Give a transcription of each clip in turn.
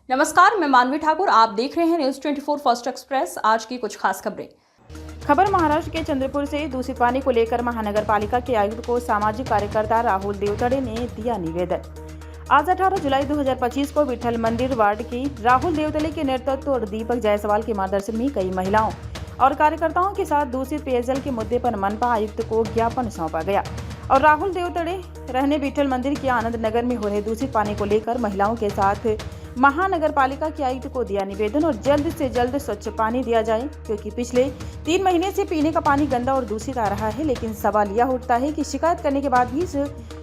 नमस्कार, मैं मानवी ठाकुर। आप देख रहे हैं न्यूज 24 फर्स्ट एक्सप्रेस। आज की कुछ खास खबरें। खबर महाराष्ट्र के चंद्रपुर से दूषित पानी को लेकर महानगर पालिका के आयुक्त को सामाजिक कार्यकर्ता राहुल देवतड़े ने दिया निवेदन। आज 18 जुलाई 2025 को विठल मंदिर वार्ड की राहुल देवतड़े के नेतृत्व और दीपक जायसवाल के मार्गदर्शन में कई महिलाओं और कार्यकर्ताओं के साथ दूषित पेयजल के मुद्दे पर मनपा आयुक्त को ज्ञापन सौंपा गया और राहुल देवतड़े रहने विठल मंदिर के आनंद नगर में हो रहे दूषित पानी को लेकर महिलाओं के साथ महानगर पालिका के आयुक्त को दिया निवेदन और जल्द से जल्द स्वच्छ पानी दिया जाए, क्योंकि पिछले 3 महीने से पीने का पानी गंदा और दूषित आ रहा है। लेकिन सवाल यह उठता है कि शिकायत करने के बाद भी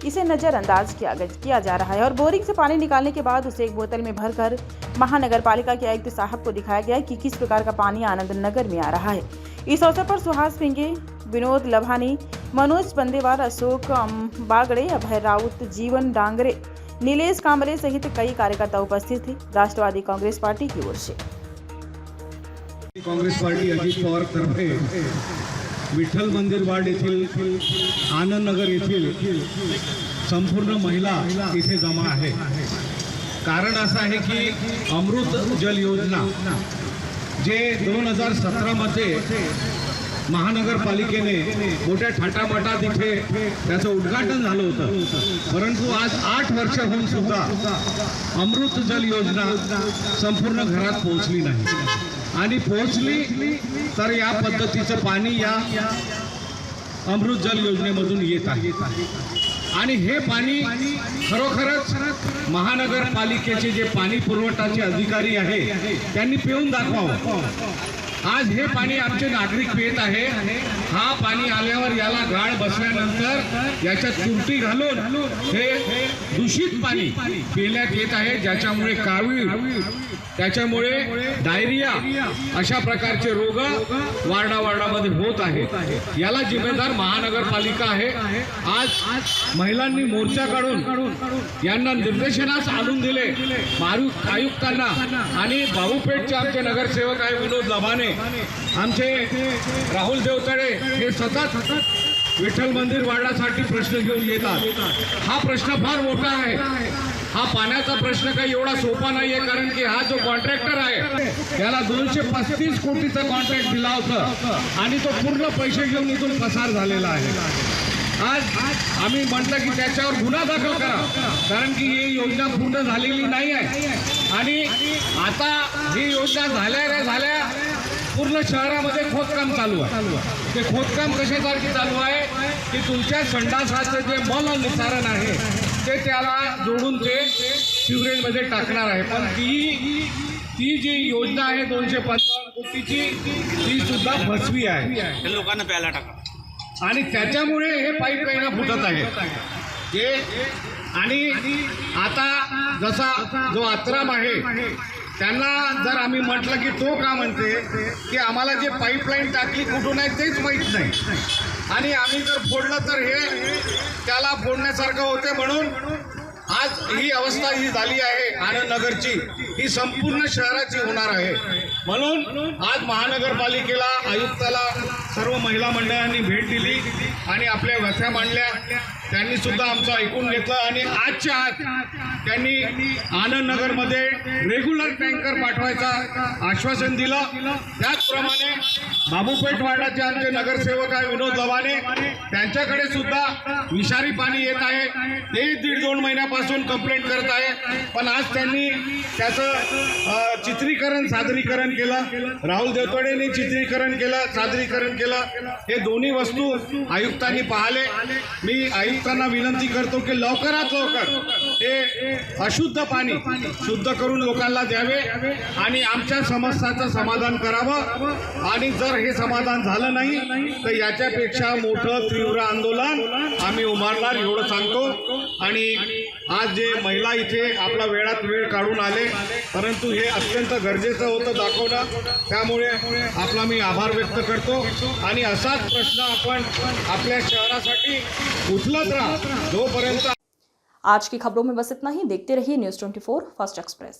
इसे नजरअंदाज किया जा रहा है और बोरिंग से पानी निकालने के बाद उसे एक बोतल में भरकर महानगर पालिका के आयुक्त साहब को दिखाया गया कि किस प्रकार का पानी आनंद नगर में आ रहा है। इस अवसर पर सुहास फिंगे, विनोद लभानी, मनोज पंदेवार, अशोक बागड़े, अभय राउत, जीवन डांगरे, नीलेश कांबरे सहित कई कार्यकर्ता उपस्थित थे। राष्ट्रवादी कांग्रेस पार्टी की ओर से काँग्रेस पार्टी अजित पवार तर्फे विठ्ठल मंदिर वार्ड येथील आनंद नगर येथील संपूर्ण महिला इथे जमा आहे। कारण असं आहे की अमृत जल योजना जे 2017 मध्ये महानगरपालिकेने मोठ्या थाटामाटात इथे त्याचं उद्घाटन झालं होतं, परंतु आज 8 वर्ष होऊन सुद्धा अमृत जल योजना संपूर्ण घरात पोहोचली नाही आणि पोहोचली तर या पद्धतीचं पाणी या अमृत जल योजनेमधून येत आहे आणि हे पाणी खरोखरच महानगरपालिकेचे जे पाणी पुरवठाचे अधिकारी आहे त्यांनी पिऊन दाखवावं। आज हे पाणी आमचे नागरिक पित आहे। हा पाणी आल्यावर याला गाळ बसल्यानंतर याच्यात तुरटी घालून हे दूषित पाणी पिण्यात येत आहे, ज्याच्यामुळे कावीळ, त्याच्यामुळे डायरिया अशा प्रकारचे रोग वार्डामध्ये होत आहेत। याला जिम्मेदार महानगरपालिका आहे। आज महिलांनी मोर्चा काढून यांना निर्देशनास आणून दिले आयुक्तांना आणि बाबूपेठचे आमचे नगरसेवक आहे विनोद लभाने, आमचे राहुल देवतड़े हे सतत विठ्ठल मंदिर वार्डासाठी प्रश्न घेऊन येतात। हा प्रश्न फार मोठा आहे। हा पाण्याचा प्रश्न काही एवढा सोपा नाहीये, कारण की हा जो कॉन्ट्रॅक्टर आहे त्याला 235 कोटीचा कॉन्ट्रॅक्ट दिला होता आणि तो पूर्ण पैसे घेऊन इथून पसार झालेला आहे। आज आम्ही म्हटलं की त्याच्यावर गुन्हा दाखल करा, कारण की ही योजना पूर्ण झालेली नाही आहे आणि आता ही योजना झाल्या पूर्ण शहरामध्ये खोदकाम चालू आहे। ते खोदकाम कशासाठी चालू आहे की तुमच्या संडासाचं जे मल निसारण आहे ते त्याला जोडून ते सिवरेजमध्ये टाकणार आहे, पण ती जी योजना आहे 255 कोटीची ती सुद्धा फसवी आहे। लोकांना प्यायला टाका आणि त्याच्यामुळे हे पाईपलाईन फुटत आहे ते। आणि आता जसा जो आत्राम आहे त्यांना जर आम्ही म्हटलं की तो का म्हणते की आम्हाला जे पाईपलाईन टाकली कुठून आहे तेच माहीत नाही आणि आम्ही जर फोडलं तर हे त्याला फोडण्यासारखं होते, म्हणून आज ही अवस्था ही झाली आहे आनंद नगरची, ही संपूर्ण शहराची होणार आहे। म्हणून आज महानगरपालिकेला आयुक्ताला सर्व महिला मंडळांनी भेट दिली आणि आपल्या व्यथा मांडल्या। त्यांनी सुद्धा आमचं ऐकून घेतलं आणि आजच्या आज त्यांनी आनंद नगरमध्ये रेग्युलर टँकर पाठवायचं आश्वासन दिलं। त्याचप्रमाणे बाबूपेठ वार्डाचे आमचे नगरसेवक आहे विनोद लवाने, त्यांच्याकडे सुद्धा विषारी पाणी येत आहे। ते 1.5-2 महिन्यापासून कंप्लेंट करत आहे, पण आज त्यांनी त्याचं चित्रीकरण सादरीकरण केलं। राहुल देवतड़ेंनी चित्रीकरण केलं, सादरीकरण केलं। हे दोन्ही वस्तू आयुक्तांनी पाहिले। मी आयुक्तांना विनंती करतो की लवकरात लवकर हे अशुद्ध पाणी शुद्ध करून लोकांना द्यावे आणि आमच्या समस्याचं समाधान करावं। आणि जर हे समाधान झालं नाही तर याच्यापेक्षा मोठं तीव्र आंदोलन आम्ही उभारणार एवढं सांगतो। आणि आज जे महिला इथे आपला वेळात वेळ काढून आले, परंतु हे अत्यंत गरजेचं होतं दाखवणं, त्यामुळे आपला मी आभार व्यक्त करतो आणि असाच प्रश्न आपण आपल्या शहरासाठी उचलत राहा जोपर्यंत। आज की खबरों में बस इतना ही। देखते रहिए न्यूज 24 फर्स्ट एक्सप्रेस।